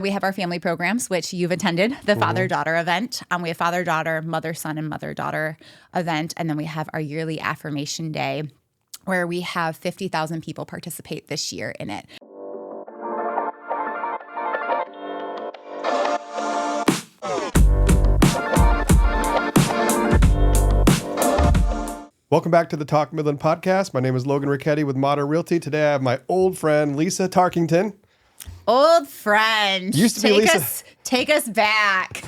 We have our family programs, which you've attended, the father-daughter event. We have father-daughter, mother-son, and mother-daughter event. And then we have our yearly affirmation day where we have 50,000 people participate this year in it. Welcome back to the Talk Midland podcast. My name is Logan Richetti with Modern Realty. Today I have my old friend, Lisa Tarkington. Old friend. Used to be Lisa. Take us back.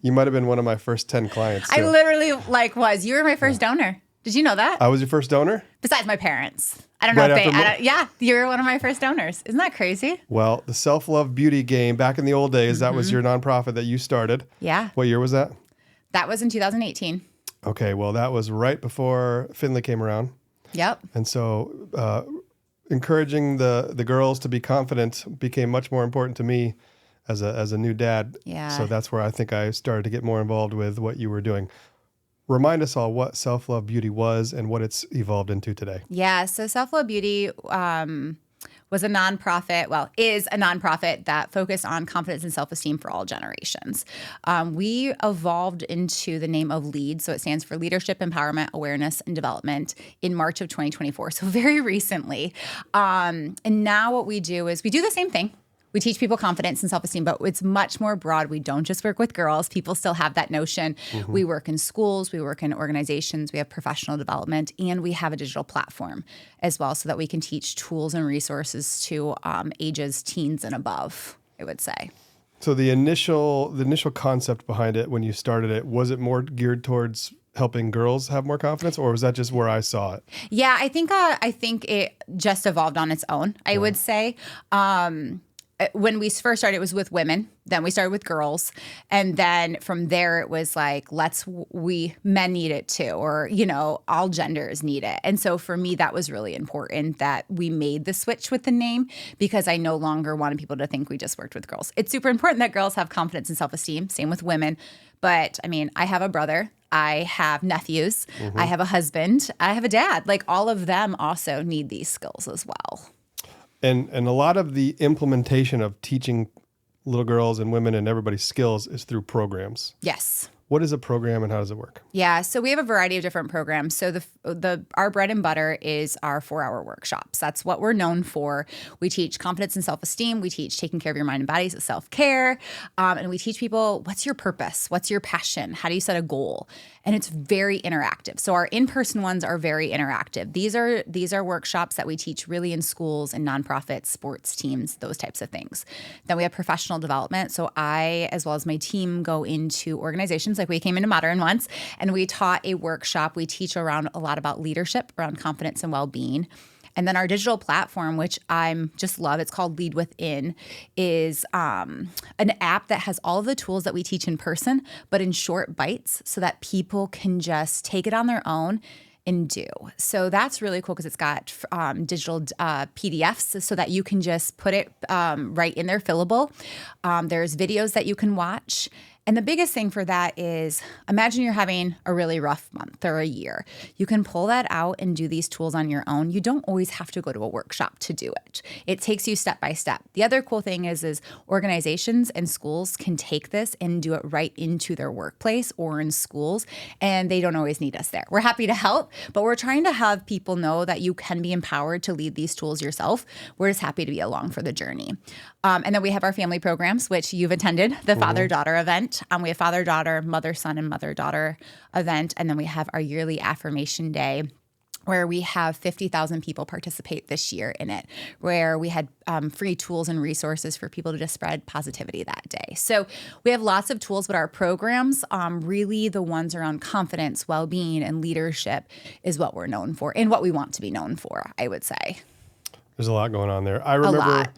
You might have been one of my first 10 clients, too. I literally was. You were my first donor. Did you know that? I was your first donor? Besides my parents. I don't know yeah, you were one of my first donors. Isn't that crazy? Well, the self-love beauty game, back in the old days, that was your nonprofit that you started. Yeah. What year was that? That was in 2018. Okay, well, that was right before Finley came around. Yep. And so encouraging the girls to be confident became much more important to me as a new dad. Yeah. So that's where I think I started to get more involved with what you were doing. Remind us all what Self-Love Beauty was and what it's evolved into today. Yeah, so Self-Love Beauty was a nonprofit, is a nonprofit that focused on confidence and self-esteem for all generations. We evolved into the name of LEAD, so it stands for Leadership, Empowerment, Awareness, and Development in March of 2024, so very recently. And now what we do is we do the same thing. We teach people confidence and self-esteem, but it's much more broad. We don't just work with girls. People still have that notion. We work in schools, we work in organizations, we have professional development, and we have a digital platform as well so that we can teach tools and resources to ages teens and above, I would say. So the initial concept behind it when you started it, was it more geared towards helping girls have more confidence, or was that just where I saw it? Yeah, I think it just evolved on its own, I would say. When we first started, it was with women. Then we started with girls. And then from there, it was like, men need it too, or, all genders need it. And so for me, that was really important that we made the switch with the name because I no longer wanted people to think we just worked with girls. It's super important that girls have confidence and self-esteem. Same with women. But I have a brother. I have nephews. I have a husband. I have a dad. Like all of them also need these skills as well. And a lot of the implementation of teaching little girls and women and everybody's skills is through programs. Yes. What is a program and how does it work? Yeah, so we have a variety of different programs. So our bread and butter is our 4-hour workshops. That's what we're known for. We teach confidence and self-esteem. We teach taking care of your mind and body, so self-care. And we teach people, what's your purpose? What's your passion? How do you set a goal? And it's very interactive. So our in-person ones are very interactive. These are workshops that we teach really in schools and nonprofits, sports teams, those types of things. Then we have professional development. So I, as well as my team, go into organizations. Like we came into Modern once and we taught a workshop. We teach around a lot about leadership, around confidence and well-being. And then our digital platform, which I just love, it's called Lead Within, is an app that has all of the tools that we teach in person, but in short bites so that people can just take it on their own and do. So that's really cool because it's got digital PDFs so that you can just put it right in there, fillable. There's videos that you can watch. And the biggest thing for that is imagine you're having a really rough month or a year. You can pull that out and do these tools on your own. You don't always have to go to a workshop to do it. It takes you step by step. The other cool thing is organizations and schools can take this and do it right into their workplace or in schools, and they don't always need us there. We're happy to help, but we're trying to have people know that you can be empowered to lead these tools yourself. We're just happy to be along for the journey. And then we have our family programs, which you've attended, the father-daughter event. We have father-daughter, mother-son, and mother-daughter event. And then we have our yearly affirmation day where we have 50,000 people participate this year in it, where we had free tools and resources for people to just spread positivity that day. So we have lots of tools, but our programs, really the ones around confidence, well-being, and leadership is what we're known for and what we want to be known for, I would say. There's a lot going on there. I remember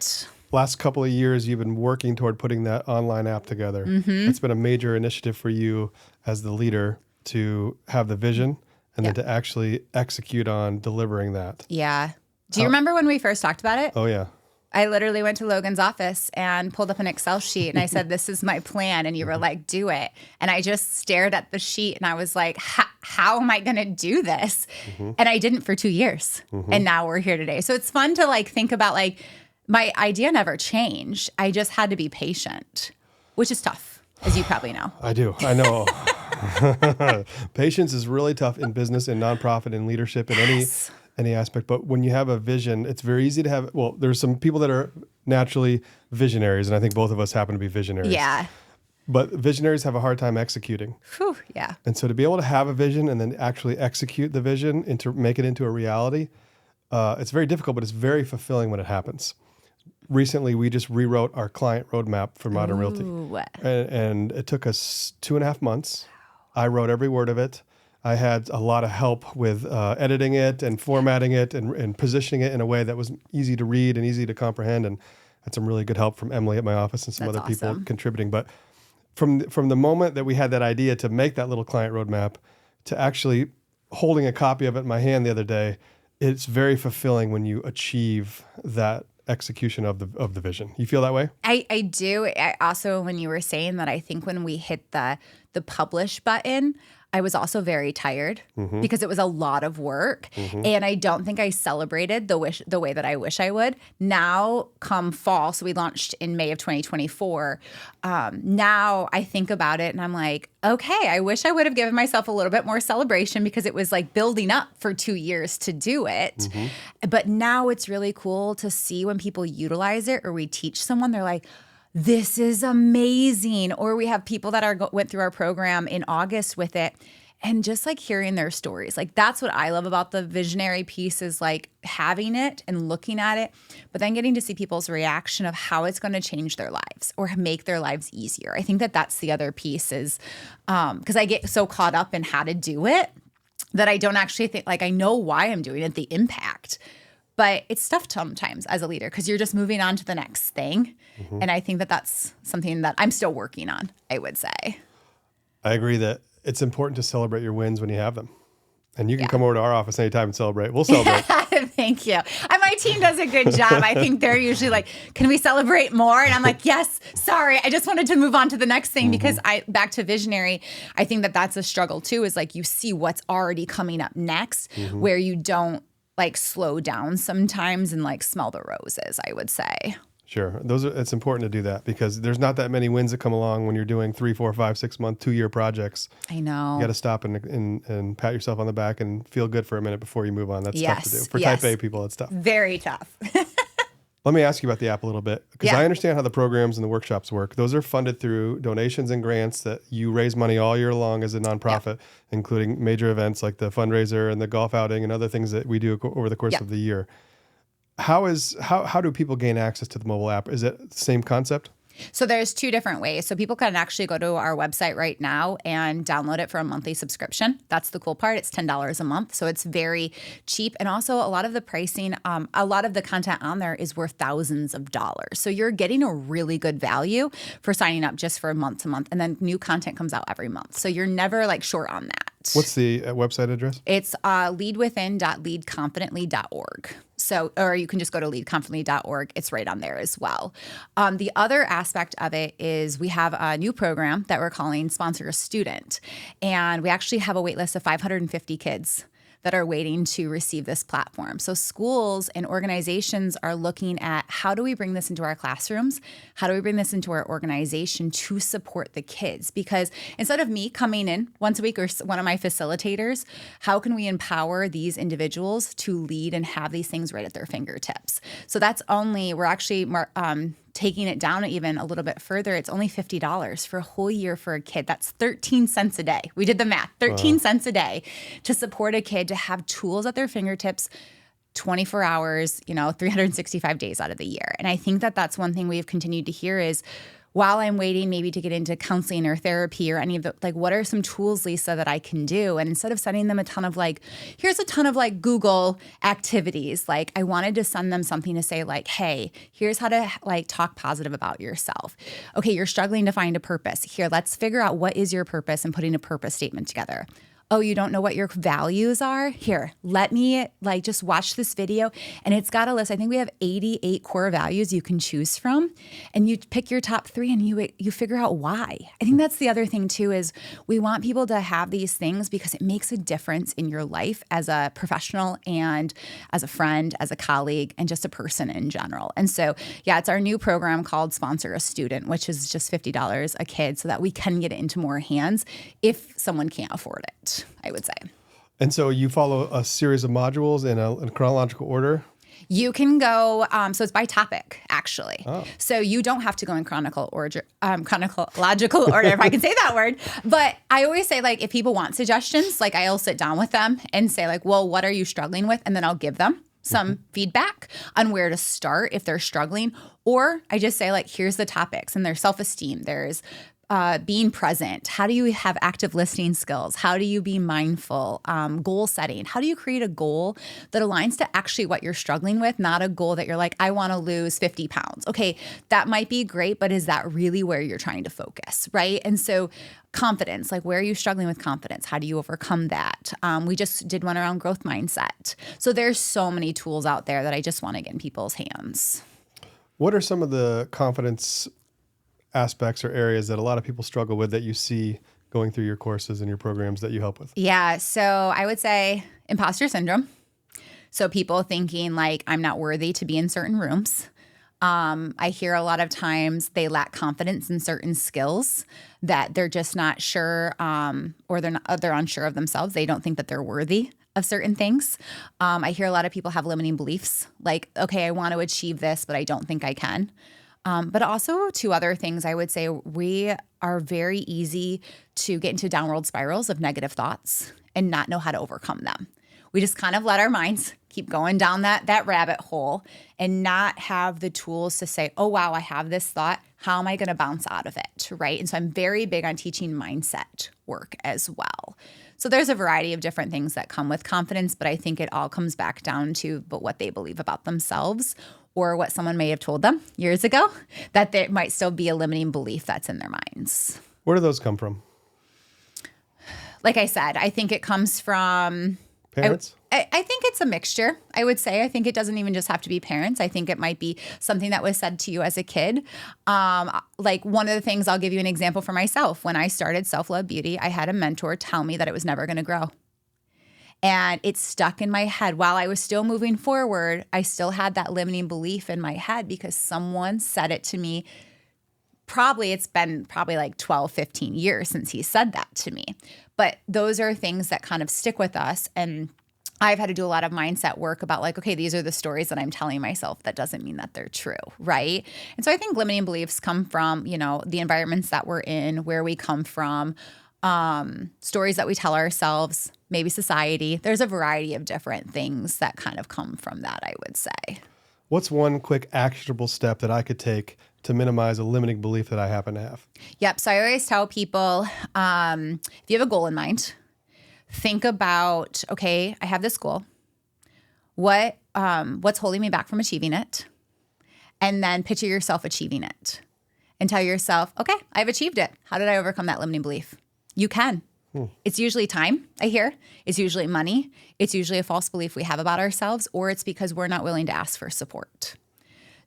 last couple of years, you've been working toward putting that online app together. It's been a major initiative for you as the leader to have the vision and then to actually execute on delivering that. Yeah. Do you remember when we first talked about it? Oh, yeah. I literally went to Logan's office and pulled up an Excel sheet and I said, this is my plan. And you were like, do it. And I just stared at the sheet and I was like, how am I going to do this? And I didn't for 2 years. And now we're here today. So it's fun to think about My idea never changed. I just had to be patient, which is tough, as you probably know. I do. I know. Patience is really tough in business, in nonprofit, in leadership, in any aspect. But when you have a vision, it's very easy to have. Well, there's some people that are naturally visionaries, and I think both of us happen to be visionaries. Yeah. But visionaries have a hard time executing. Whew, yeah. And so to be able to have a vision and then actually execute the vision and to make it into a reality, it's very difficult, but it's very fulfilling when it happens. Recently, we just rewrote our client roadmap for Modern Realty. And it took us 2.5 months. I wrote every word of it. I had a lot of help with editing it and formatting it and positioning it in a way that was easy to read and easy to comprehend. And had some really good help from Emily at my office and some other people contributing. But from the moment that we had that idea to make that little client roadmap to actually holding a copy of it in my hand the other day, it's very fulfilling when you achieve that execution of the vision. You feel that way? I do. I also, when you were saying that, I think when we hit the publish button, I was also very tired because it was a lot of work, and I don't think I celebrated the way that I wish I would. Now, come fall, so we launched in May of 2024. Now I think about it and I'm like, okay, I wish I would have given myself a little bit more celebration because it was like building up for 2 years to do it. But now it's really cool to see when people utilize it or we teach someone, they're like, this is amazing. Or we have people that went through our program in August with it, and just like hearing their stories. Like that's what I love about the visionary piece is like having it and looking at it, but then getting to see people's reaction of how it's going to change their lives or make their lives easier. I think that that's the other piece is because I get so caught up in how to do it that I don't actually think, like I know why I'm doing it, the impact. But it's tough sometimes as a leader because you're just moving on to the next thing. And I think that that's something that I'm still working on, I would say. I agree that it's important to celebrate your wins when you have them. And you can come over to our office anytime and celebrate. We'll celebrate. Thank you. And my team does a good job. I think they're usually like, can we celebrate more? And I'm like, yes, sorry. I just wanted to move on to the next thing because back to visionary, I think that that's a struggle too, is like you see what's already coming up next where you don't like slow down sometimes and like smell the roses, I would say. Sure. It's important to do that because there's not that many wins that come along when you're doing 3, 4, 5, 6 month, 2-year projects. I know. You got to stop and pat yourself on the back and feel good for a minute before you move on. That's tough to do. For type A people, it's tough. Very tough. Let me ask you about the app a little bit because I understand how the programs and the workshops work. Those are funded through donations and grants that you raise money all year long as a nonprofit, including major events like the fundraiser and the golf outing and other things that we do over the course of the year. How do people gain access to the mobile app? Is it the same concept? So there's 2 different ways. So people can actually go to our website right now and download it for a monthly subscription. That's the cool part. It's $10 a month. So it's very cheap. And also a lot of the pricing, a lot of the content on there is worth thousands of dollars. So you're getting a really good value for signing up just for month to month. And then new content comes out every month. So you're never like short on that. What's the website address? It's leadwithin.leadconfidently.org. So, or you can just go to leadconfidently.org. It's right on there as well. The other aspect of it is we have a new program that we're calling Sponsor a Student. And we actually have a wait list of 550 kids that are waiting to receive this platform. So schools and organizations are looking at how do we bring this into our classrooms? How do we bring this into our organization to support the kids? Because instead of me coming in once a week or one of my facilitators, how can we empower these individuals to lead and have these things right at their fingertips? So that's we're actually taking it down even a little bit further. It's only $50 for a whole year for a kid. That's 13 cents a day. We did the math, 13 cents a day to support a kid to have tools at their fingertips 24 hours, 365 days out of the year. And I think that that's one thing we've continued to hear is while I'm waiting maybe to get into counseling or therapy or any of the, like, what are some tools, Lisa, that I can do? And instead of sending them here's a ton of Google activities, I wanted to send them something to say hey, here's how to talk positive about yourself. Okay, you're struggling to find a purpose. Here, let's figure out what is your purpose and putting a purpose statement together. Oh, you don't know what your values are? Here, let me just watch this video. And it's got a list. I think we have 88 core values you can choose from. And you pick your top 3 and you figure out why. I think that's the other thing too, is we want people to have these things because it makes a difference in your life as a professional and as a friend, as a colleague, and just a person in general. And so, yeah, it's our new program called Sponsor a Student, which is just $50 a kid so that we can get it into more hands if someone can't afford it, I would say. And so you follow a series of modules in a chronological order? You can go, so it's by topic, actually. Oh. So you don't have to go in chronological order, if I can say that word. But I always say, if people want suggestions, I'll sit down with them and say, well, what are you struggling with? And then I'll give them some feedback on where to start if they're struggling. Or I just say, here's the topics, and there's self-esteem, there's being present. How do you have active listening skills? How do you be mindful? Goal setting. How do you create a goal that aligns to actually what you're struggling with, not a goal that you're I want to lose 50 pounds. Okay, that might be great, but is that really where you're trying to focus, right? And so confidence, where are you struggling with confidence? How do you overcome that? We just did one around growth mindset. So there's so many tools out there that I just want to get in people's hands. What are some of the confidence aspects or areas that a lot of people struggle with that you see going through your courses and your programs that you help with? Yeah. So I would say imposter syndrome. So people thinking I'm not worthy to be in certain rooms. I hear a lot of times they lack confidence in certain skills that they're just not sure, or they're unsure of themselves. They don't think that they're worthy of certain things. I hear a lot of people have limiting beliefs okay, I want to achieve this, but I don't think I can. But also 2 other things I would say, we are very easy to get into downward spirals of negative thoughts and not know how to overcome them. We just kind of let our minds keep going down that rabbit hole and not have the tools to say, oh, wow, I have this thought. How am I going to bounce out of it, right? And so I'm very big on teaching mindset work as well. So there's a variety of different things that come with confidence, but I think it all comes back down to what they believe about themselves, or what someone may have told them years ago, that there might still be a limiting belief that's in their minds. Where do those come from? Like I said, I think it comes from parents. I think it's a mixture, I would say. I think it doesn't even just have to be parents. I think it might be something that was said to you as a kid. One of the things, I'll give you an example for myself. When I started Self-Love Beauty, I had a mentor tell me that it was never going to grow. And it stuck in my head. While I was still moving forward, I still had that limiting belief in my head because someone said it to me. It's been 12, 15 years since he said that to me. But those are things that kind of stick with us. And I've had to do a lot of mindset work about okay, these are the stories that I'm telling myself. That doesn't mean that they're true, right? And so I think limiting beliefs come from, the environments that we're in, where we come from, stories that we tell ourselves, maybe society. There's a variety of different things that kind of come from that, I would say. What's one quick actionable step that I could take to minimize a limiting belief that I happen to have? Yep. So I always tell people, if you have a goal in mind, think about, okay, I have this goal. What's holding me back from achieving it? And then picture yourself achieving it and tell yourself, okay, I've achieved it. How did I overcome that limiting belief? You can. It's usually time, I hear. It's usually money. It's usually a false belief we have about ourselves, or it's because we're not willing to ask for support.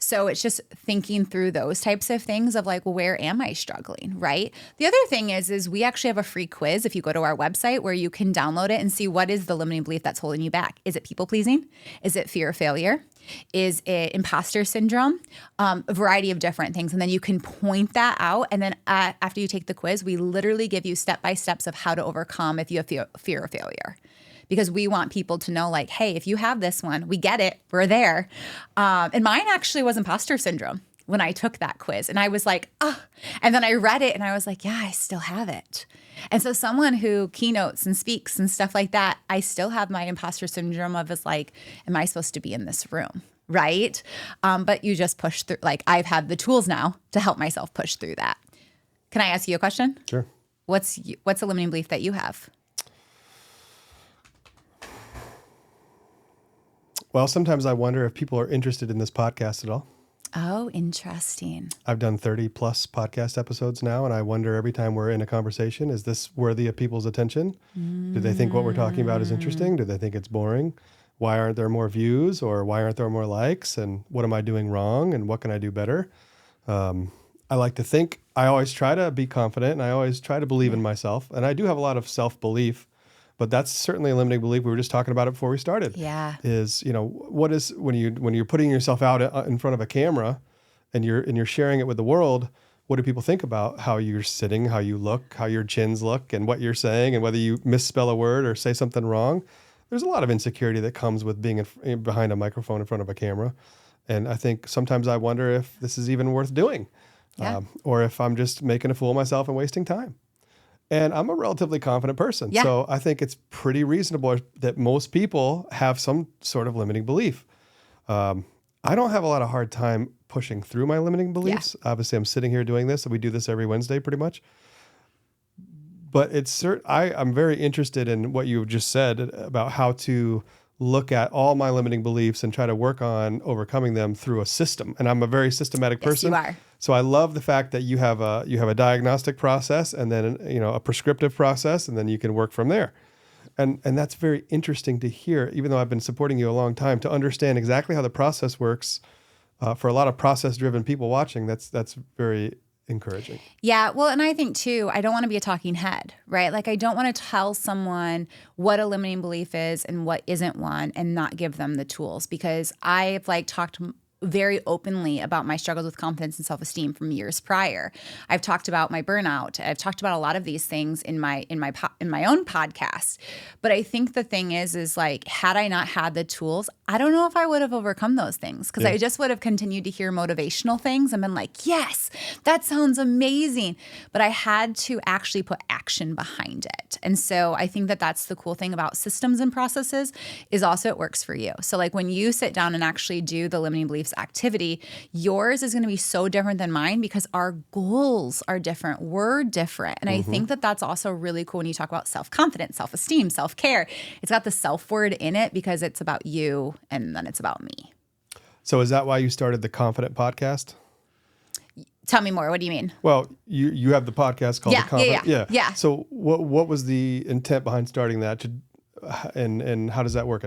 So it's just thinking through those types of things of where am I struggling, right? The other thing is we actually have a free quiz if you go to our website where you can download it and see what is the limiting belief that's holding you back. Is it people pleasing? Is it fear of failure? Is it imposter syndrome? A variety of different things. And then you can point that out. And then after you take the quiz, we literally give you step-by-steps of how to overcome if you have fear of failure. Because we want people to know hey, if you have this one, we get it, we're there. And mine actually was imposter syndrome when I took that quiz. And I was and then I read it and I was yeah, I still have it. And so someone who keynotes and speaks and stuff like that, I still have my imposter syndrome of am I supposed to be in this room? Right? But you just push through, I've had the tools now to help myself push through that. Can I ask you a question? Sure. What's a limiting belief that you have? Well, sometimes I wonder if people are interested in this podcast at all. Oh, interesting. I've done 30 plus podcast episodes now, and I wonder every time we're in a conversation, is this worthy of people's attention? Do they think what we're talking about is interesting? Do they think it's boring? Why aren't there more views, or why aren't there more likes? And what am I doing wrong? And what can I do better? I like to think, I always try to be confident, and I always try to believe in myself. And I do have a lot of self-belief, but that's certainly a limiting belief. We were just talking about it before we started. Yeah. Is, what is, when you're putting yourself out in front of a camera and you're sharing it with the world, what do people think about how you're sitting, how you look, how your chins look, and what you're saying, and whether you misspell a word or say something wrong? There's a lot of insecurity that comes with being behind a microphone in front of a camera. And I think sometimes I wonder if this is even worth doing, or if I'm just making a fool of myself and wasting time. And I'm a relatively confident person. Yeah. So I think it's pretty reasonable that most people have some sort of limiting belief. I don't have a lot of hard time pushing through my limiting beliefs. Yeah. Obviously, I'm sitting here doing this, and we do this every Wednesday pretty much. But I'm very interested in what you just said about how to look at all my limiting beliefs and try to work on overcoming them through a system. And I'm a very systematic person. Yes, you are. So I love the fact that you have a diagnostic process, and then a prescriptive process, and then you can work from there. And that's very interesting to hear, even though I've been supporting you a long time, to understand exactly how the process works. For a lot of process-driven people watching, that's very encouraging. Yeah. Well, and I think too, I don't want to be a talking head, right? Like I don't want to tell someone what a limiting belief is and what isn't one and not give them the tools, because I've talked very openly about my struggles with confidence and self-esteem from years prior. I've talked about my burnout. I've talked about a lot of these things in my own podcast. But I think the thing is had I not had the tools, I don't know if I would have overcome those things, because I just would have continued to hear motivational things and been like, yes, that sounds amazing. But I had to actually put action behind it. And so I think that that's the cool thing about systems and processes, is also it works for you. So when you sit down and actually do the limiting beliefs activity, yours is going to be so different than mine because our goals are different. We're different. And I think that that's also really cool when you talk about self-confidence, self-esteem, self-care. It's got the self word in it because it's about you and then it's about me. So is that why you started the Confident podcast? Tell me more. What do you mean? Well, you have the podcast called The Confident. Yeah. So what was the intent behind starting that, and how does that work?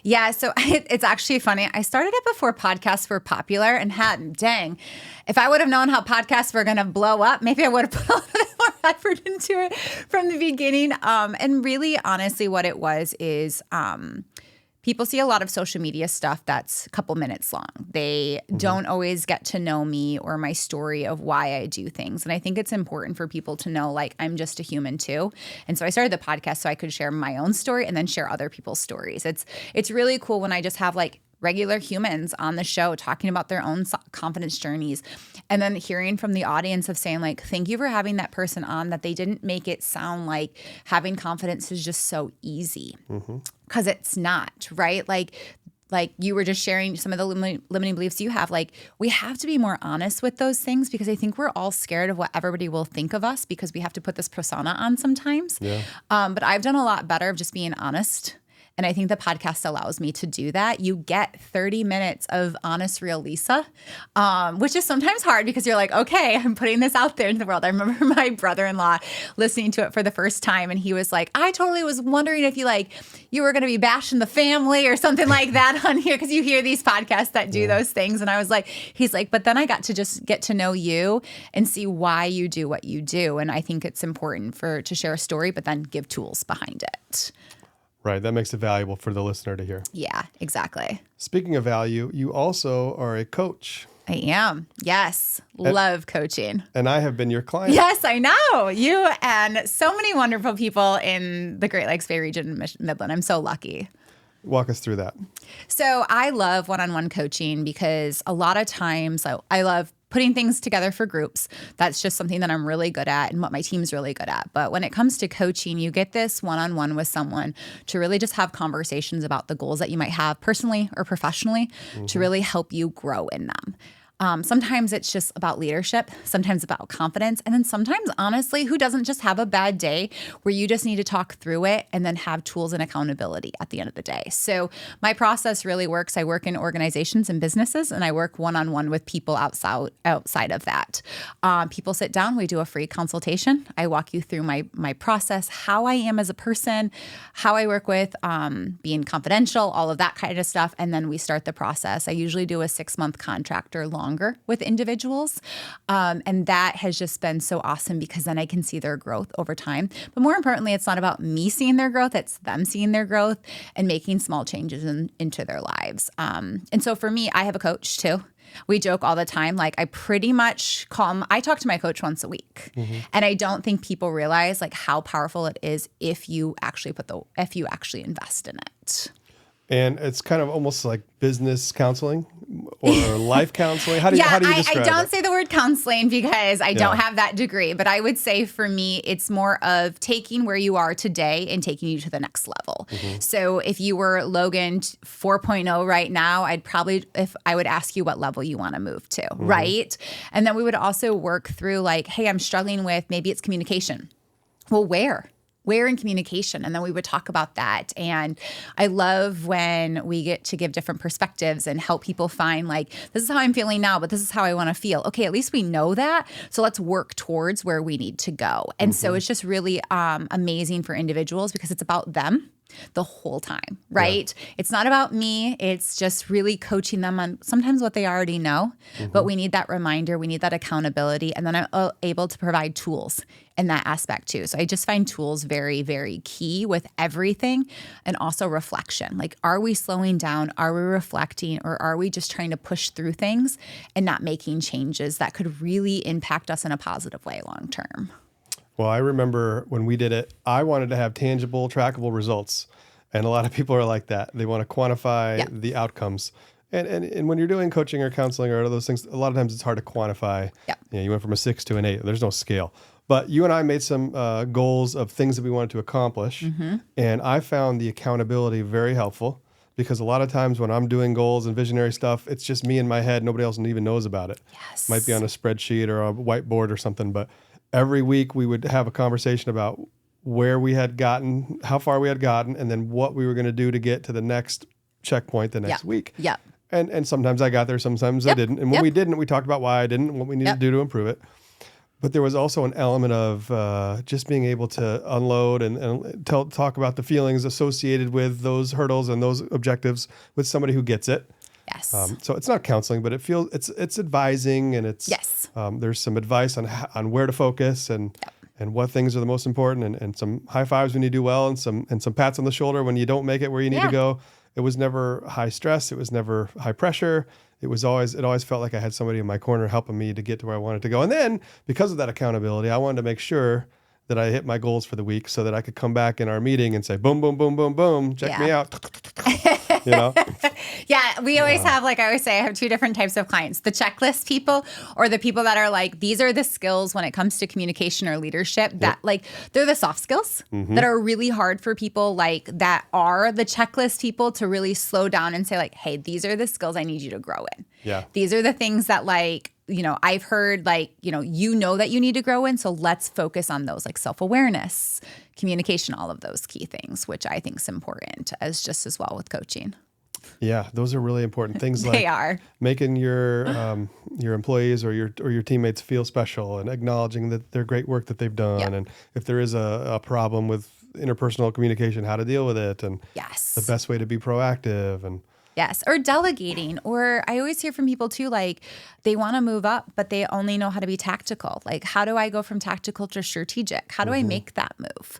Yeah, so it's actually funny. I started it before podcasts were popular, and if I would have known how podcasts were going to blow up, maybe I would have put a little bit more effort into it from the beginning. And really, honestly, what it was is people see a lot of social media stuff that's a couple minutes long. They don't always get to know me or my story of why I do things. And I think it's important for people to know, I'm just a human too. And so I started the podcast so I could share my own story and then share other people's stories. It's really cool when I just have regular humans on the show talking about their own confidence journeys, and then hearing from the audience of saying thank you for having that person on, that they didn't make it sound like having confidence is just so easy, because it's not, right? Like you were just sharing some of the limiting beliefs you have. We have to be more honest with those things, because I think we're all scared of what everybody will think of us because we have to put this persona on sometimes. Yeah. But I've done a lot better of just being honest. And I think the podcast allows me to do that. You get 30 minutes of honest, real Lisa, which is sometimes hard because you're like, okay, I'm putting this out there in the world. I remember my brother-in-law listening to it for the first time, and he was like, I totally was wondering if you were going to be bashing the family or something like that on here, because you hear these podcasts that do those things. And I was like, he's like, but then I got to just get to know you and see why you do what you do. And I think it's important to share a story, but then give tools behind it. Right. That makes it valuable for the listener to hear. Yeah, exactly. Speaking of value, you also are a coach. I am. Yes. Love coaching. And I have been your client. Yes, I know. You and so many wonderful people in the Great Lakes Bay region, Midland. I'm so lucky. Walk us through that. So I love one-on-one coaching because a lot of times I love putting things together for groups. That's just something that I'm really good at and what my team's really good at. But when it comes to coaching, you get this one-on-one with someone to really just have conversations about the goals that you might have personally or professionally to really help you grow in them. Sometimes it's just about leadership, sometimes about confidence, and then sometimes, honestly, who doesn't just have a bad day where you just need to talk through it and then have tools and accountability at the end of the day. So my process really works. I work in organizations and businesses, and I work one-on-one with people outside of that. People sit down, we do a free consultation. I walk you through my process, how I am as a person, how I work with being confidential, all of that kind of stuff, and then we start the process. I usually do a 6-month contract or longer with individuals. And that has just been so awesome because then I can see their growth over time. But more importantly, it's not about me seeing their growth, it's them seeing their growth and making small changes into their lives. And so for me, I have a coach too. We joke all the time. Like I pretty much I talk to my coach once a week. Mm-hmm. And I don't think people realize like how powerful it is if you actually invest in it. And it's kind of almost like business counseling or life counseling. How do you describe I don't it? say the word counseling because I don't have that degree, but I would say for me, it's more of taking where you are today and taking you to the next level. Mm-hmm. So if you were Logan 4.0 right now, I would ask you what level you want to move to, mm-hmm. right? And then we would also work through like, hey, I'm struggling with, maybe it's communication. Well, where in communication? And then we would talk about that. And I love when we get to give different perspectives and help people find like, this is how I'm feeling now, but this is how I want to feel. Okay, at least we know that. So let's work towards where we need to go. And so it's just really amazing for individuals because it's about them the whole time, right? Yeah. It's not about me. It's just really coaching them on sometimes what they already know, mm-hmm. but we need that reminder. We need that accountability. And then I'm able to provide tools in that aspect too. So I just find tools very, very key with everything and also reflection. Like, are we slowing down? Are we reflecting? Or are we just trying to push through things and not making changes that could really impact us in a positive way long term? Well, I remember when we did it, I wanted to have tangible, trackable results. And a lot of people are like that. They want to quantify the outcomes. And when you're doing coaching or counseling or those things, a lot of times it's hard to quantify. Yeah. You went from a 6 to an 8. There's no scale. But you and I made some goals of things that we wanted to accomplish. Mm-hmm. And I found the accountability very helpful because a lot of times when I'm doing goals and visionary stuff, it's just me in my head. Nobody else even knows about it. Yes. Might be on a spreadsheet or a whiteboard or something, but every week we would have a conversation about where we had gotten, how far we had gotten, and then what we were going to do to get to the next checkpoint the next week. Yep. And sometimes I got there, sometimes I didn't. And when we didn't, we talked about why I didn't, what we needed to do to improve it. But there was also an element of just being able to unload and talk about the feelings associated with those hurdles and those objectives with somebody who gets it. Yes. So it's not counseling, but it's advising, and it's there's some advice on where to focus and what things are the most important, and some high fives when you do well, and some pats on the shoulder when you don't make it where you need to go. It was never high stress. It was never high pressure. It always felt like I had somebody in my corner helping me to get to where I wanted to go. And then because of that accountability, I wanted to make sure that I hit my goals for the week so that I could come back in our meeting and say, boom, boom, boom, boom, boom, check me out. You know? Yeah, we always have, like I always say, I have 2 different types of clients: the checklist people, or the people that are like, these are the skills when it comes to communication or leadership that like, they're the soft skills that are really hard for people like that are the checklist people to really slow down and say like, hey, these are the skills I need you to grow in. Yeah. These are the things that like, I've heard like, that you need to grow in. So let's focus on those, like self-awareness, communication, all of those key things, which I think is important as well with coaching. Yeah, those are really important things. They are making your employees or your teammates feel special and acknowledging that their great work that they've done. And if there is a problem with interpersonal communication, how to deal with it, and the best way to be proactive. And yes. Or delegating. Or I always hear from people too, like they want to move up, but they only know how to be tactical. Like, how do I go from tactical to strategic? How do I make that move?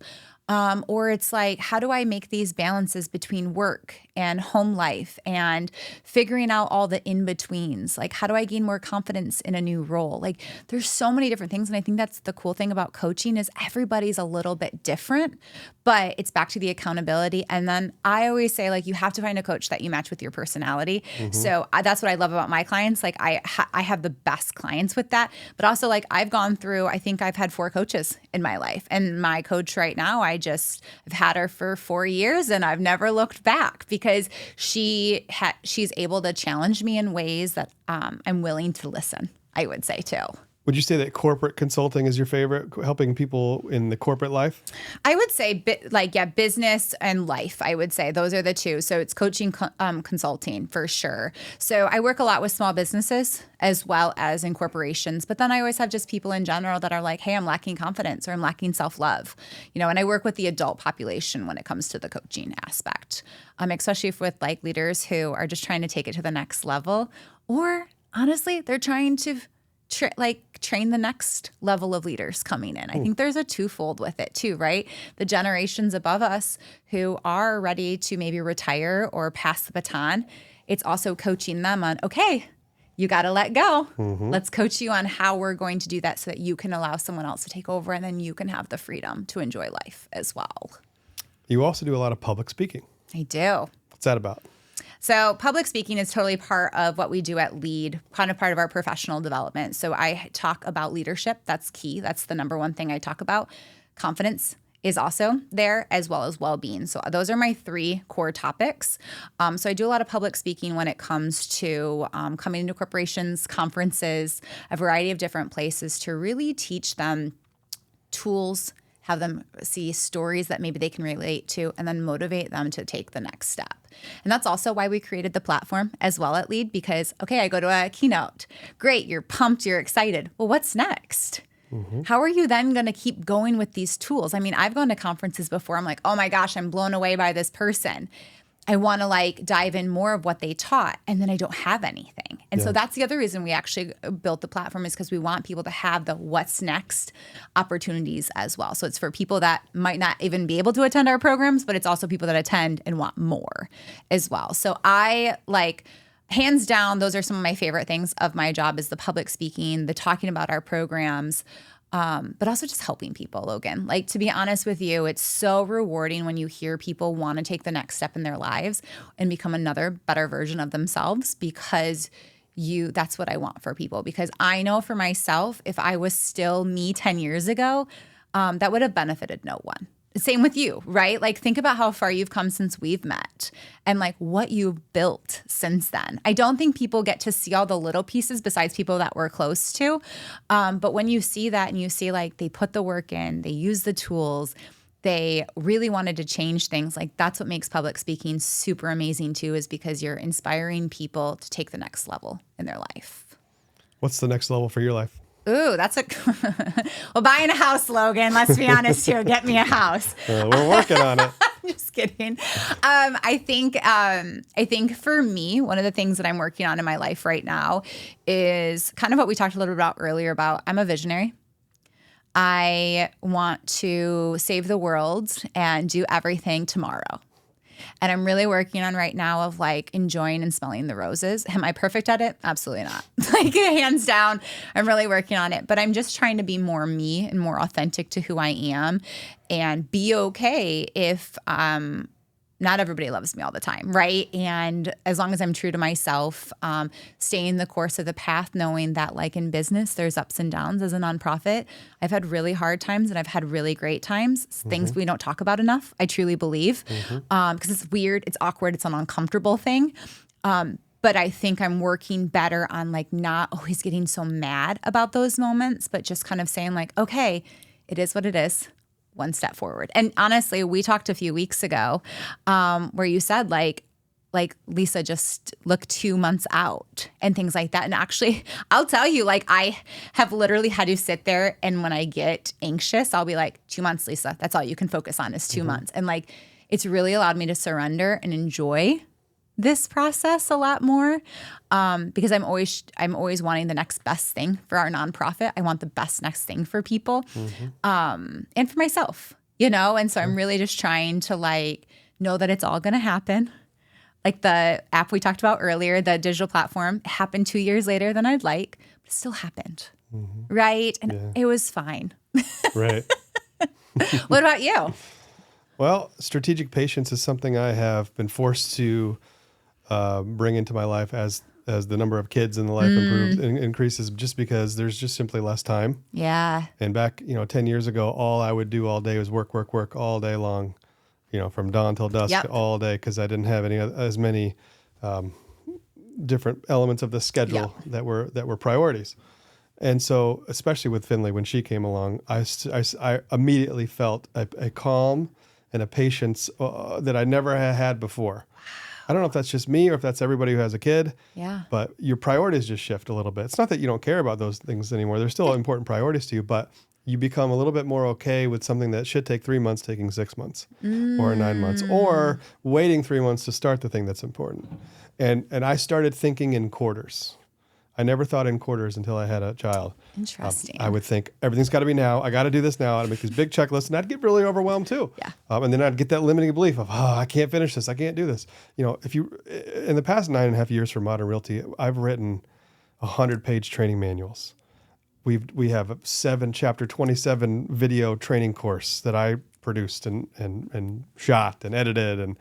Or it's like, how do I make these balances between work and home life and figuring out all the in-betweens? Like, how do I gain more confidence in a new role? Like, there's so many different things. And I think that's the cool thing about coaching is everybody's a little bit different, but it's back to the accountability. And then I always say, like, you have to find a coach that you match with your personality. So that's what I love about my clients. Like, I have the best clients with that. But also, like, I've gone through, I think I've had 4 coaches in my life. And my coach right now, I I've had her for 4 years and I've never looked back because she's able to challenge me in ways that I'm willing to listen, I would say too. Would you say that corporate consulting is your favorite, helping people in the corporate life? I would say business and life. I would say those are the two. So it's coaching, consulting for sure. So I work a lot with small businesses as well as in corporations. But then I always have just people in general that are like, hey, I'm lacking confidence or I'm lacking self-love. And I work with the adult population when it comes to the coaching aspect, especially with like leaders who are just trying to take it to the next level, or honestly, they're trying to train the next level of leaders coming in. I think there's a twofold with it too, right? The generations above us who are ready to maybe retire or pass the baton, it's also coaching them on, okay, you got to let go. Let's coach you on how we're going to do that so that you can allow someone else to take over and then you can have the freedom to enjoy life as well. You also do a lot of public speaking. I do. What's that about? So public speaking is totally part of what we do at LEAD, kind of part of our professional development. So I talk about leadership. That's key. That's the number one thing I talk about. Confidence is also there, as well as well-being. So those are my 3 core topics. So I do a lot of public speaking when it comes to coming into corporations, conferences, a variety of different places to really teach them tools, have them see stories that maybe they can relate to, and then motivate them to take the next step. And that's also why we created the platform as well at LEAD, because, okay, I go to a keynote. Great, you're pumped, you're excited. Well, what's next? How are you then going to keep going with these tools? I mean, I've gone to conferences before. I'm like, oh my gosh, I'm blown away by this person. I want to dive in more of what they taught, and then I don't have anything. And so that's the other reason we actually built the platform, is because we want people to have the what's next opportunities as well. So it's for people that might not even be able to attend our programs, but it's also people that attend and want more as well. So hands down, those are some of my favorite things of my job, is the public speaking, the talking about our programs, but also just helping people, Logan. To be honest with you, it's so rewarding when you hear people want to take the next step in their lives and become another better version of themselves, because that's what I want for people. Because I know for myself, if I was still me 10 years ago, that would have benefited no one. Same with you, right? Think about how far you've come since we've met and what you've built since then. I don't think people get to see all the little pieces besides people that we're close to. But when you see that and you see they put the work in, they use the tools, they really wanted to change things, that's what makes public speaking super amazing too, is because you're inspiring people to take the next level in their life. What's the next level for your life? Ooh, that's well, buying a house, Logan. Let's be honest here. Get me a house. We're working on it. Just kidding. I think for me, one of the things that I'm working on in my life right now is kind of what we talked a little bit about earlier about I'm a visionary. I want to save the world and do everything tomorrow. And I'm really working on right now of enjoying and smelling the roses. Am I perfect at it? Absolutely not. Hands down, I'm really working on it. But I'm just trying to be more me and more authentic to who I am, and be okay if not everybody loves me all the time, right? And as long as I'm true to myself, staying the course of the path, knowing that in business, there's ups and downs. As a nonprofit, I've had really hard times and I've had really great times, things we don't talk about enough, I truly believe, because it's weird, it's awkward, it's an uncomfortable thing. But I think I'm working better on not always getting so mad about those moments, but just kind of saying okay, it is what it is. One step forward. And honestly, we talked a few weeks ago where you said Lisa, just look 2 months out and things like that. And actually, I'll tell you, I have literally had to sit there, and when I get anxious, I'll be 2 months, Lisa, that's all you can focus on is 2 months. And it's really allowed me to surrender and enjoy this process a lot more, because I'm always wanting the next best thing for our nonprofit. I want the best next thing for people, and for myself, and so I'm really just trying to know that it's all going to happen. The app we talked about earlier, the digital platform, happened 2 years later than I'd like, but it still happened, right? And it was fine. Right. What about you? Well, strategic patience is something I have been forced to bring into my life as as the number of kids in the life improves and increases, just because there's just simply less time. Yeah. And back, 10 years ago, all I would do all day was work all day long, from dawn till dusk all day, because I didn't have as many different elements of the schedule that were priorities. And so, especially with Finley, when she came along, I immediately felt a calm and a patience that I never had before. I don't know if that's just me or if that's everybody who has a kid. Yeah. But your priorities just shift a little bit. It's not that you don't care about those things anymore. They're still important priorities to you, but you become a little bit more okay with something that should take 3 months taking 6 months or 9 months, or waiting 3 months to start the thing that's important. And I started thinking in quarters. I never thought in quarters until I had a child. Interesting. I would think everything's got to be now. I got to do this now. I'd make these big checklists, and I'd get really overwhelmed too. Yeah. And then I'd get that limiting belief of, I can't finish this. I can't do this. If you, in the past 9.5 years for Modern Realty, I've written 100-page training manuals. We have a 7-chapter, 27 video training course that I produced and shot and edited and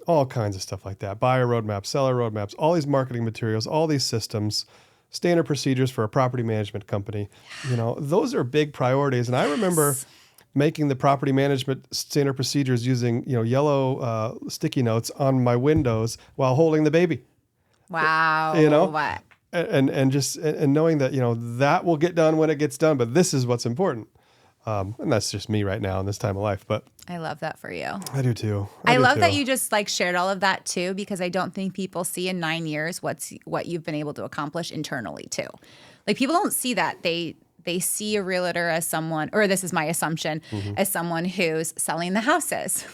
all kinds of stuff like that. Buyer roadmaps, seller roadmaps, all these marketing materials, all these systems, standard procedures for a property management company. Those are big priorities. And I remember making the property management standard procedures using, yellow sticky notes on my windows while holding the baby. Wow. What? And knowing that, that will get done when it gets done, but this is what's important. And that's just me right now in this time of life, but I love that for you. I do too. I love that you just shared all of that too, because I don't think people see in 9 years what you've been able to accomplish internally too. People don't see that. They see a realtor as someone, or this is my assumption, as someone who's selling the houses.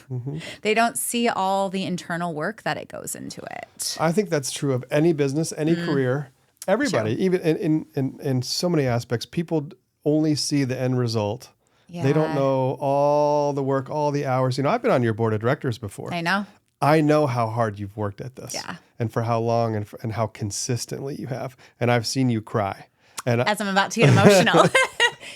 They don't see all the internal work that it goes into it. I think that's true of any business, any career, everybody, even in so many aspects. People only see the end result. Yeah. They don't know all the work, all the hours. I've been on your board of directors before. I know. I know how hard you've worked at this. Yeah. And for how long and how consistently you have. And I've seen you cry. And as I'm about to get emotional.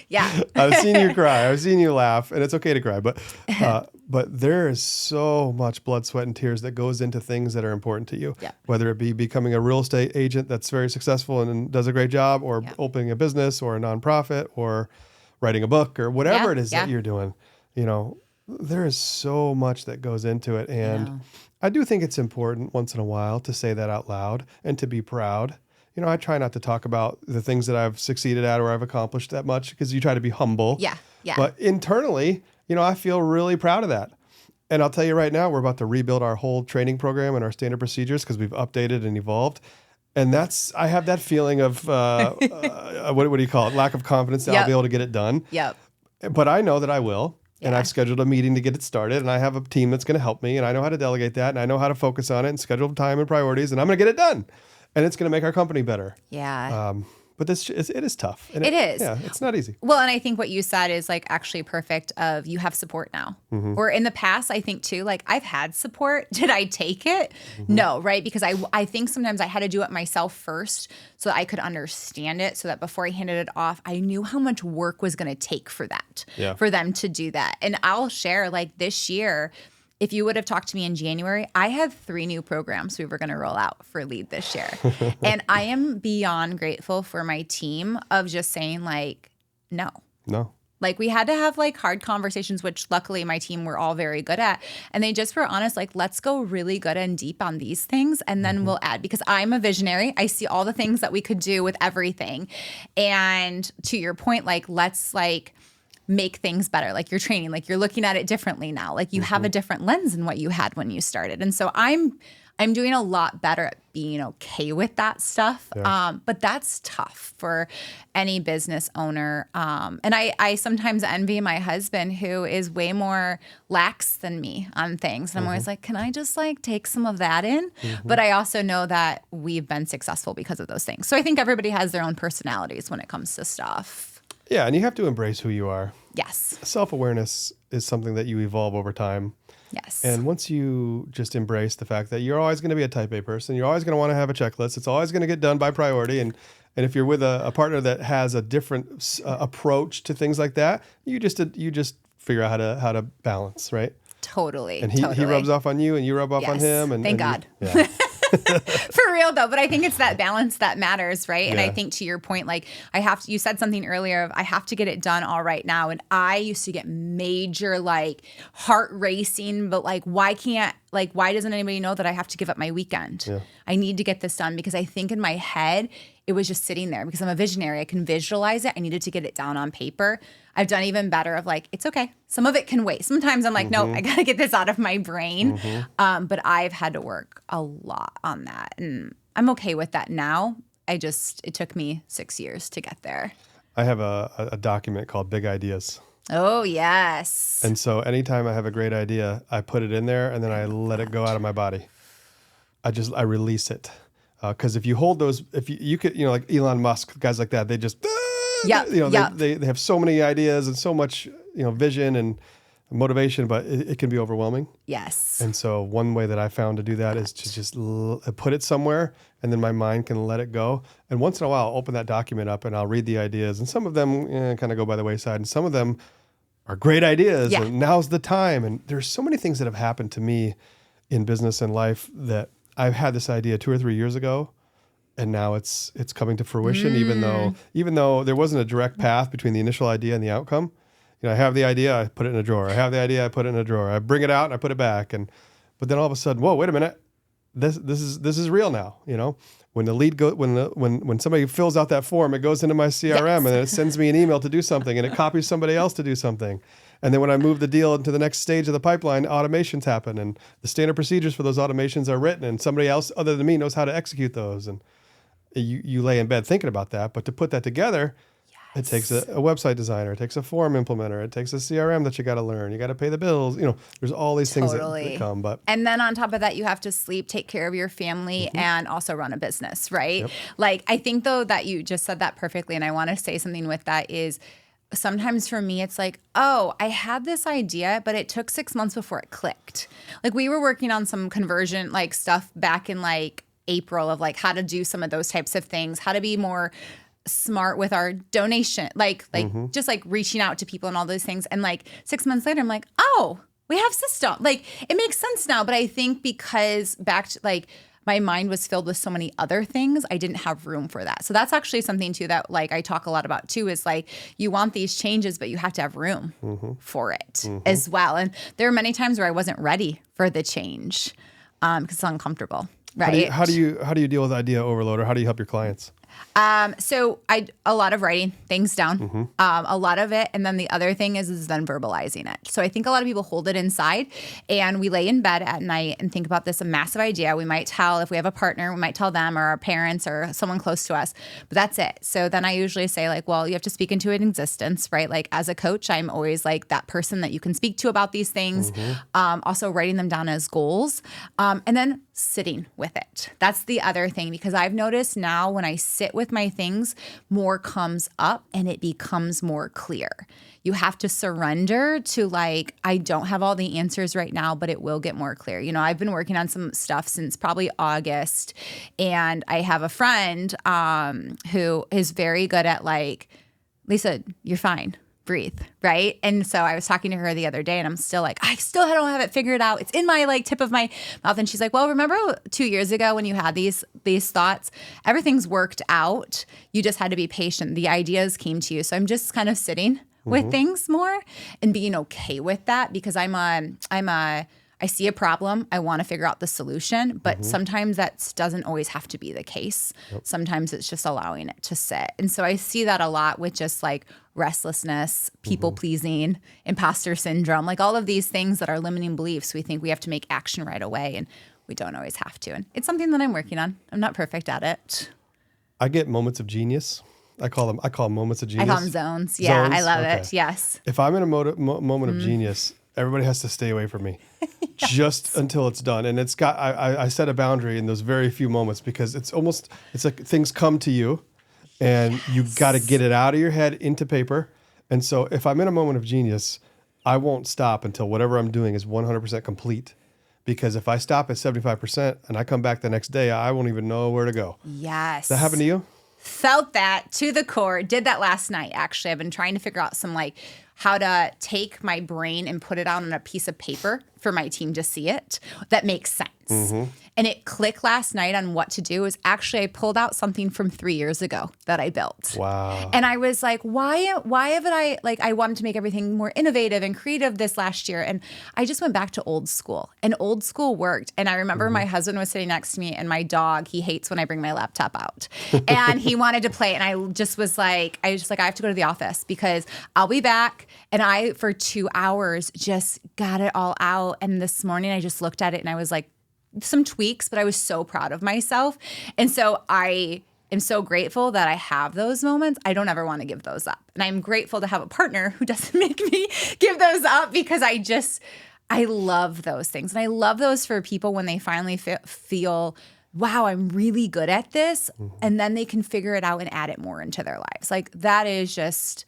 Yeah. I've seen you cry. I've seen you laugh. And it's okay to cry. But there is so much blood, sweat, and tears that goes into things that are important to you. Yeah. Whether it be becoming a real estate agent that's very successful and does a great job, or opening a business or a nonprofit, or writing a book, or whatever it is that you're doing. There is so much that goes into it. And I do think it's important once in a while to say that out loud and to be proud. I try not to talk about the things that I've succeeded at or I've accomplished that much, because you try to be humble. Yeah. But internally, I feel really proud of that. And I'll tell you right now, we're about to rebuild our whole training program and our standard procedures, because we've updated and evolved. And I have that feeling of, what do you call it? Lack of confidence that I'll be able to get it done. Yep. But I know that I will. And I've scheduled a meeting to get it started, and I have a team that's going to help me, and I know how to delegate that, and I know how to focus on it and schedule time and priorities, and I'm going to get it done. And it's going to make our company better. Yeah. But it is tough. And it is. Yeah, it's not easy. Well, and I think what you said is actually perfect of you have support now. Or in the past, I think too, I've had support. Did I take it? No, right? Because I think sometimes I had to do it myself first so that I could understand it, so that before I handed it off, I knew how much work was going to take for that, for them to do that. And I'll share this year, if you would have talked to me in January, I have 3 new programs we were going to roll out for LEAD this year. And I am beyond grateful for my team of just saying no. No. We had to have hard conversations, which luckily my team were all very good at. And they just were honest, let's go really good and deep on these things. And then we'll add, because I'm a visionary. I see all the things that we could do with everything. And to your point, let's make things better. Your training, you're looking at it differently now. You have a different lens than what you had when you started. And so I'm doing a lot better at being okay with that stuff. Yeah. But that's tough for any business owner. And I sometimes envy my husband, who is way more lax than me on things. And I'm always can I just take some of that in? But I also know that we've been successful because of those things. So I think everybody has their own personalities when it comes to stuff. Yeah, and you have to embrace who you are. Yes. Self-awareness is something that you evolve over time. Yes. And once you just embrace the fact that you're always going to be a type A person, you're always going to want to have a checklist. It's always going to get done by priority. And if you're with a partner that has a different approach to things like that, you just figure out how to balance, right? Totally. And he rubs off on you, and you rub off on him. And Thank God. Yeah. For real though, but I think it's that balance that matters, right? And I think to your point, like you said something earlier of I have to get it done all right now. And I used to get major like heart racing, but why doesn't anybody know that I have to give up my weekend? Yeah. I need to get this done because I think in my head, it was just sitting there because I'm a visionary. I can visualize it. I needed to get it down on paper. I've done even better of it's okay. Some of it can wait. Sometimes I'm like, nope, I got to get this out of my brain. But I've had to work a lot on that. And I'm okay with that now. It took me 6 years to get there. I have a document called Big Ideas. Oh, yes. And so anytime I have a great idea, I put it in there and then I let it go out of my body. I release it. Because if you hold those, if you could, like Elon Musk, guys like that, they just, they have so many ideas and so much, vision and motivation, but it can be overwhelming. Yes. And so one way that I found to do that is to just put it somewhere and then my mind can let it go. And once in a while, I'll open that document up and I'll read the ideas. And some of them kind of go by the wayside and some of them are great ideas and now's the time. And there's so many things that have happened to me in business and life that I've had this idea 2 or 3 years ago, and now it's coming to fruition. Even though there wasn't a direct path between the initial idea and the outcome. I have the idea, I put it in a drawer. I have the idea, I put it in a drawer. I bring it out and I put it back. But then all of a sudden, whoa, wait a minute, this is real now. When the lead when somebody fills out that form, it goes into my CRM and then it sends me an email to do something and it copies somebody else to do something. And then when I move the deal into the next stage of the pipeline, automations happen and the standard procedures for those automations are written and somebody else other than me knows how to execute those. And you lay in bed thinking about that. But to put that together, it takes a website designer, it takes a form implementer, it takes a CRM that you got to learn. You got to pay the bills. There's all these things that come. And then on top of that, you have to sleep, take care of your family, and also run a business, right? Yep. I think though that you just said that perfectly, and I want to say something with that is, sometimes for me, it's I had this idea, but it took 6 months before it clicked. We were working on some conversion stuff back in April of how to do some of those types of things, how to be more smart with our donation, just reaching out to people and all those things. And 6 months later, I'm oh, we have system. It makes sense now. But I think because back to my mind was filled with so many other things, I didn't have room for that. So that's actually something too that I talk a lot about too is you want these changes, but you have to have room for it as well. And there are many times where I wasn't ready for the change because it's uncomfortable. Right. How do you deal with idea overload, or how do you help your clients? So a lot of writing things down, a lot of it. And then the other thing is then verbalizing it. So I think a lot of people hold it inside and we lay in bed at night and think about this, a massive idea. We might tell, if we have a partner, we might tell them or our parents or someone close to us, but that's it. So then I usually say well, you have to speak into it in existence, right? As a coach, I'm always that person that you can speak to about these things. Also writing them down as goals, and then sitting with it. That's the other thing, because I've noticed now when I sit with my things, more comes up and it becomes more clear. You have to surrender to I don't have all the answers right now, but it will get more clear. I've been working on some stuff since probably August, and I have a friend who is very good at Lisa, you're fine. Breathe, right? And so I was talking to her the other day and I'm still I still don't have it figured out. It's in my tip of my mouth. And she's well, remember 2 years ago when you had these thoughts? Everything's worked out. You just had to be patient. The ideas came to you. So I'm just kind of sitting with things more and being okay with that, because I see a problem. I want to figure out the solution, but sometimes that doesn't always have to be the case. Yep. Sometimes it's just allowing it to sit. And so I see that a lot with just restlessness, people pleasing, imposter syndrome, all of these things that are limiting beliefs. We think we have to make action right away, and we don't always have to. And it's something that I'm working on. I'm not perfect at it. I get moments of genius. I call them moments of genius. I call them zones. Yeah, zones? I love it. Yes. If I'm in a moment of genius, everybody has to stay away from me just until it's done. And I set a boundary in those very few moments, because it's things come to you and you got to get it out of your head into paper. And so if I'm in a moment of genius, I won't stop until whatever I'm doing is 100% complete. Because if I stop at 75% and I come back the next day, I won't even know where to go. Yes. Does that happen to you? Felt that to the core. Did that last night, actually. I've been trying to figure out some how to take my brain and put it out on a piece of paper for my team to see it that makes sense. Mm-hmm. And it clicked last night on what to do. Is actually I pulled out something from 3 years ago that I built. Wow. And I was like, why haven't I wanted to make everything more innovative and creative this last year. And I just went back to old school, and old school worked. And I remember my husband was sitting next to me, and my dog, he hates when I bring my laptop out, and he wanted to play. And I just was like, I have to go to the office because I'll be back. And I, for 2 hours, just got it all out. And this morning I just looked at it and I was like, some tweaks, but I was so proud of myself. And so I am so grateful that I have those moments. I don't ever want to give those up. And I'm grateful to have a partner who doesn't make me give those up, because I love those things. And I love those for people when they finally feel, wow, I'm really good at this. Mm-hmm. And then they can figure it out and add it more into their lives. Like, that is just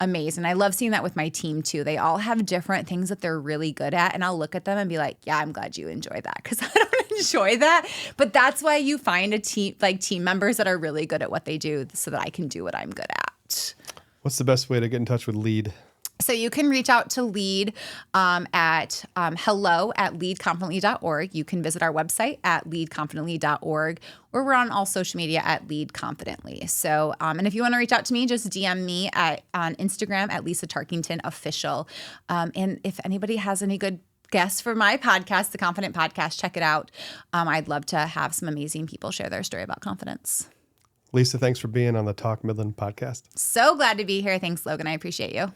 amazing. I love seeing that with my team too. They all have different things that they're really good at. And I'll look at them and be like, yeah, I'm glad you enjoy that, because I don't enjoy that. But that's why you find a team, like team members that are really good at what they do, so that I can do what I'm good at. What's the best way to get in touch with LEAD? So you can reach out to LEAD at hello@leadconfidently.org. You can visit our website at leadconfidently.org, or we're on all social media at Lead Confidently. So, and if you want to reach out to me, just DM me on Instagram at Lisa Tarkington Official. And if anybody has any good guests for my podcast, The Confident Podcast, check it out. I'd love to have some amazing people share their story about confidence. Lisa, thanks for being on the Talk Midland podcast. So glad to be here. Thanks, Logan. I appreciate you.